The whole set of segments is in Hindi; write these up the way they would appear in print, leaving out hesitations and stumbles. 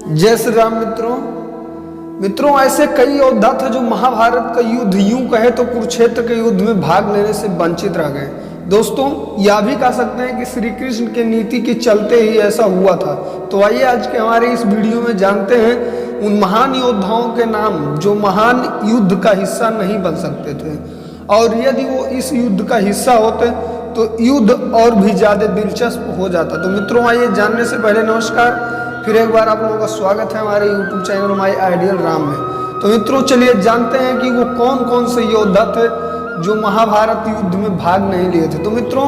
जय श्री राम मित्रों ऐसे कई योद्धा थे जो महाभारत का युद्ध यूं कहे तो कुरुक्षेत्र के युद्ध में भाग लेने से वंचित रह गए। दोस्तों यह भी कह सकते हैं कि श्री कृष्ण के नीति के चलते ही ऐसा हुआ था। तो आइए आज के हमारे इस वीडियो में जानते हैं उन महान योद्धाओं के नाम जो महान युद्ध का हिस्सा नहीं बन सकते थे, और यदि वो इस युद्ध का हिस्सा होते तो युद्ध और भी ज़्यादा दिलचस्प हो जाता। तो मित्रों आइए जानने से पहले नमस्कार, फिर एक बार आप लोगों का स्वागत है हमारे YouTube channel my ideal Ram में। तो मित्रों चलिए जानते हैं कि वो कौन कौन से योद्धा थे जो महाभारत युद्ध में भाग नहीं लिए थे। तो मित्रों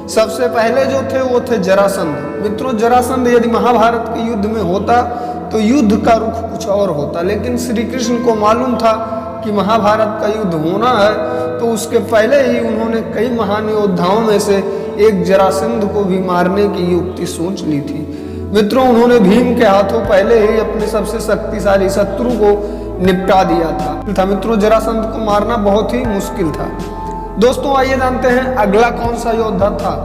सबसे पहले जो थे वो थे जरासंध। मित्रों जरासंध यदि महाभारत के युद्ध में होता तो युद्ध का रुख कुछ और होता, लेकिन श्री कृष्ण को मालूम था कि महाभारत का युद्ध होना है, तो उसके पहले ही उन्होंने कई महान योद्धाओं में से एक जरासंध को भी मारने की युक्ति सोच ली थी। मित्रों उन्होंने भीम के हाथों पहले ही अपने सबसे शक्तिशाली शत्रु को निपटा दिया था। मित्रों जरासंध को मारना बहुत ही मुश्किल था। दोस्तों आइए जानते हैं अगला कौन सा योद्धा था।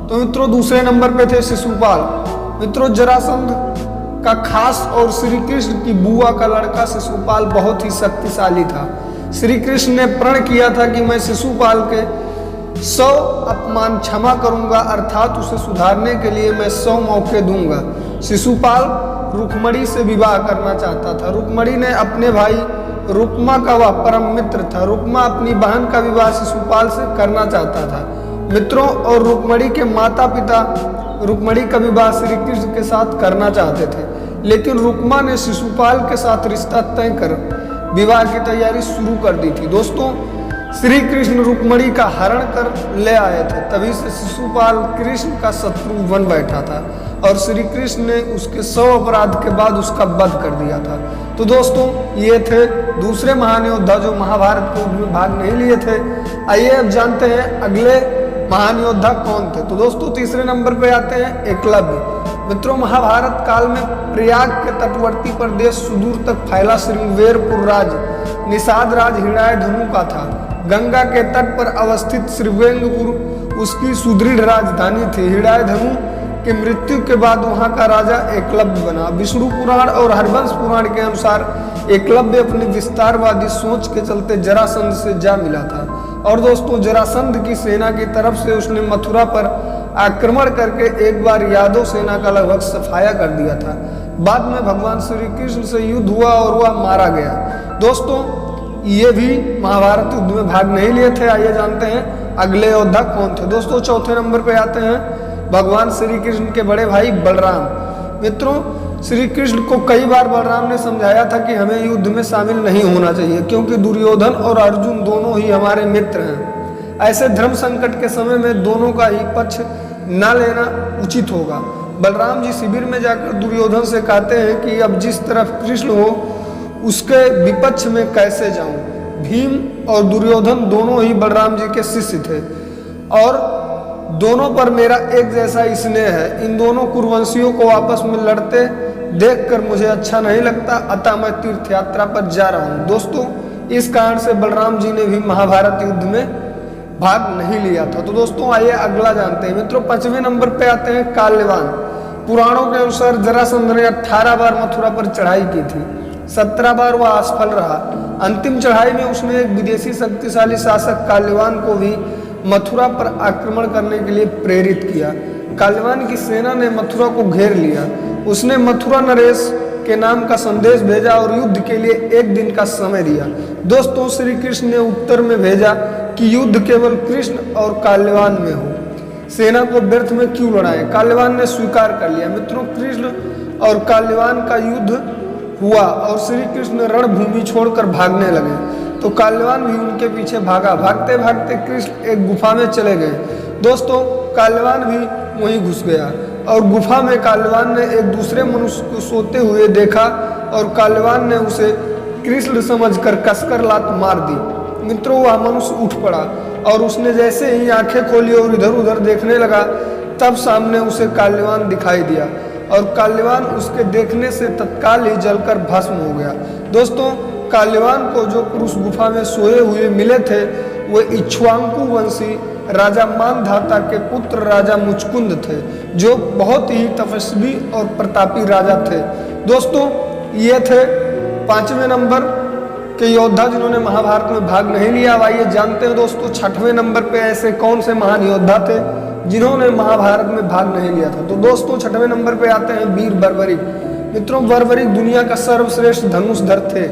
तो मित्रों दूसरे नंबर पे थे शिशुपाल। मित्रों जरासंध का खास और श्री कृष्ण की बुआ का लड़का शिशुपाल बहुत ही शक्तिशाली था। श्री कृष्ण ने प्रण किया था कि मैं शिशुपाल के 100 अपमान क्षमा करूंगा, अर्थात उसे सुधारने के लिए मैं 100 मौके दूंगा। शिशुपाल रुक्मणी से विवाह करना चाहता था। रुक्मणी ने अपने भाई रुक्मा का वह परम मित्र था। रुक्मा अपनी बहन का विवाह शिशुपाल से करना चाहता था। मित्रों और रुक्मणी के माता पिता रुक्मणी का विवाह श्री कृष्ण के साथ करना चाहते थे, लेकिन रुक्मा ने शिशुपाल के साथ रिश्ता तय कर विवाह की तैयारी शुरू कर दी थी। दोस्तों श्री कृष्ण रुक्मणी का हरण कर ले आए थे, तभी से शिशुपाल कृष्ण का शत्रु बन बैठा था और श्री कृष्ण ने उसके 100 अपराध के बाद उसका वध कर दिया था। तो दोस्तों ये थे दूसरे महान योद्धा जो महाभारत के युद्ध में भाग नहीं लिए थे। आइए अब जानते हैं अगले महान योद्धा कौन थे। तो दोस्तों तीसरे नंबर पे आते हैं एकलव्य। मित्रों महाभारत काल में प्रयाग के तटवर्ती प्रदेश सुदूर तक फैला श्रृंगवेरपुर राज्य निषाद राज हिरण्यधनु का था। गंगा के तट पर अवस्थित श्रृंगवेरपुर उसकी सुदृढ़ राजधानी थी। हिरण्यधनु की मृत्यु के बाद वहां का राजा एकलव्य बना। विष्णु पुराण और हरवंश पुराण के अनुसार एकलव्य अपनी विस्तारवादी सोच के चलते जरासंध से जा मिला था, और दोस्तों जरासंध की सेना की तरफ से उसने मथुरा पर आक्रमण करके एक बार यादव सेना का लगभग सफाया कर दिया था। बाद में भगवान श्री कृष्ण से युद्ध हुआ और वह मारा गया। दोस्तों ये भी महाभारत युद्ध में भाग नहीं लिए थे। आइए जानते हैं अगले योद्धा कौन थे। दोस्तों चौथे नंबर पे आते हैं भगवान श्री कृष्ण के बड़े भाई बलराम। मित्रों श्री कृष्ण को कई बार बलराम ने समझाया था कि हमें युद्ध में शामिल नहीं होना चाहिए, क्योंकि दुर्योधन और अर्जुन दोनों ही हमारे मित्र हैं। ऐसे धर्म संकट के समय में दोनों का ही पक्ष न लेना उचित होगा। बलराम जी शिविर में जाकर दुर्योधन से कहते हैं कि अब जिस तरफ कृष्ण हो उसके विपक्ष में कैसे जाऊं। भीम और दुर्योधन दोनों ही बलराम जी के शिष्य थे और दोनों पर मेरा एक जैसा स्नेह है। इन दोनों कुरुवंशियों को आपस में लड़ते देखकर मुझे अच्छा नहीं लगता, अतः मैं तीर्थ यात्रा पर जा रहा हूँ। दोस्तों इस कारण से बलराम जी ने भी महाभारत युद्ध में भाग नहीं लिया था। तो दोस्तों आइए अगला जानते हैं। मित्रों 5वें नंबर पे आते हैं काल्यवान। पुराणों के अनुसार जरासंध ने 18 बार मथुरा पर चढ़ाई की थी, 17 बार वह असफल रहा। अंतिम चढ़ाई में उसने एक विदेशी शक्तिशाली शासक काल्यवान को भी मथुरा पर आक्रमण करने के लिए प्रेरित किया। काल्यवान की सेना ने मथुरा को घेर लिया। उसने मथुरा नरेश के नाम का संदेश भेजा और युद्ध के लिए 1 दिन का समय दिया। दोस्तों श्री कृष्ण ने उत्तर में भेजा कि युद्ध केवल कृष्ण और काल्यवान में हो, सेना को व्यर्थ में क्यों लड़ाएं। काल्यवान ने स्वीकार कर लिया। मित्रों कृष्ण और काल्यवान का युद्ध हुआ और श्री कृष्ण रणभूमि छोड़कर भागने लगे, तो काल्यवान भी उनके पीछे भागा। भागते भागते कृष्ण एक गुफा में चले गए। दोस्तों काल्यवान भी वहीं घुस गया और गुफा में काल्यवान ने एक दूसरे मनुष्य को सोते हुए देखा और काल्यवान ने उसे कृष्ण समझकर कसकर लात मार दी। मित्रों वह मनुष्य उठ पड़ा और उसने जैसे ही आंखें खोली और इधर उधर देखने लगा, तब सामने उसे काल्यवान दिखाई दिया और काल्यवान उसके देखने से तत्काल ही जलकर भस्म हो गया। दोस्तों काल्यवान को जो पुरुष गुफा में सोए हुए मिले थे वे इक्ष्वाकु वंशी राजा मानधाता के पुत्र राजा मुचकुंद थे, जो बहुत ही तपस्वी और प्रतापी राजा थे। दोस्तों ये थे 5वें नंबर के योद्धा जिन्होंने महाभारत में भाग नहीं लिया। अब आइए जानते हैं दोस्तों 6वें नंबर पे ऐसे कौन से महान योद्धा थे जिन्होंने महाभारत में भाग नहीं लिया था। तो दोस्तों 6वें नंबर पे आते हैं वीर बर्बरिक। मित्रों बर्बरिक दुनिया का सर्वश्रेष्ठ धनुषधर थे।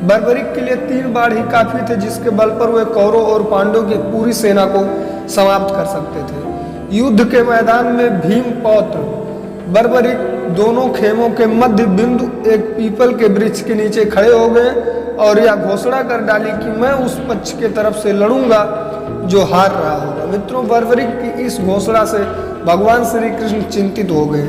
बर्बरिक के लिए 3 बाढ़ ही काफी थे जिसके बल पर वे कौरव और पांडवों की पूरी सेना को समाप्त कर सकते थे। युद्ध के मैदान में भीम पौत्र बर्बरिक दोनों खेमों के मध्य बिंदु एक पीपल के वृक्ष के नीचे खड़े हो गए और यह घोषणा कर डाली कि मैं उस पक्ष के तरफ से लड़ूंगा जो हार रहा होगा। मित्रों बर्बरिक की इस घोषणा से भगवान श्री कृष्ण चिंतित हो गए।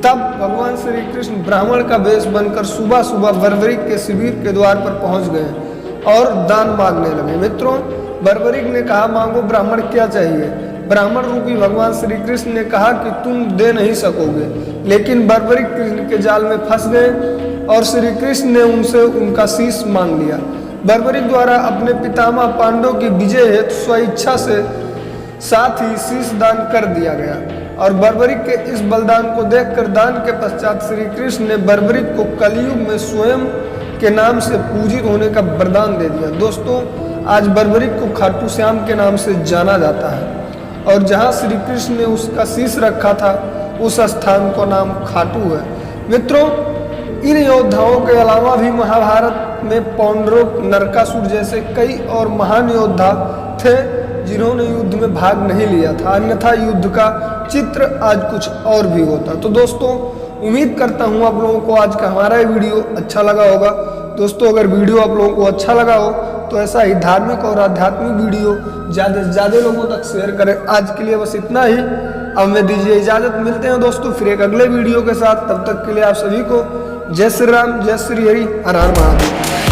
तब भगवान श्री कृष्ण ब्राह्मण का वेश बनकर सुबह सुबह बर्बरिक के शिविर के द्वार पर पहुंच गए और दान मांगने लगे। मित्रों बर्बरिक ने कहा मांगो ब्राह्मण क्या चाहिए। ब्राह्मण रूपी भगवान श्री कृष्ण ने कहा कि तुम दे नहीं सकोगे, लेकिन बर्बरिक कृष्ण के जाल में फंस गए और श्री कृष्ण ने उनसे उनका शीश मांग लिया। बर्बरिक द्वारा अपने पितामह पांडव की विजय हेतु स्वेच्छा से साथ ही शीश दान कर दिया गया और बर्बरिक के इस बलिदान को देखकर दान के पश्चात श्री कृष्ण ने बर्बरिक को कलयुग में स्वयं के नाम से पूजित होने का वरदान दे दिया। दोस्तों आज बर्बरिक को खाटू श्याम के नाम से जाना जाता है और जहां श्री कृष्ण ने उसका शीश रखा था उस स्थान का नाम खाटू है। मित्रों इन योद्धाओं के अलावा भी महाभारत में पौंड्रोक नरकासुर जैसे कई और महान योद्धा थे जिन्होंने युद्ध में भाग नहीं लिया था, अन्यथा युद्ध का चित्र आज कुछ और भी होता। तो दोस्तों उम्मीद करता हूँ आप लोगों को आज का हमारा ये वीडियो अच्छा लगा होगा। दोस्तों अगर वीडियो आप लोगों को अच्छा लगा हो तो ऐसा ही धार्मिक और आध्यात्मिक वीडियो ज़्यादा से ज़्यादा लोगों तक शेयर करें। आज के लिए बस इतना ही, अब मैं दीजिए इजाज़त। मिलते हैं दोस्तों फिर एक अगले वीडियो के साथ। तब तक के लिए आप सभी को जय श्री राम, जय श्री हरि, हर हर महादेव।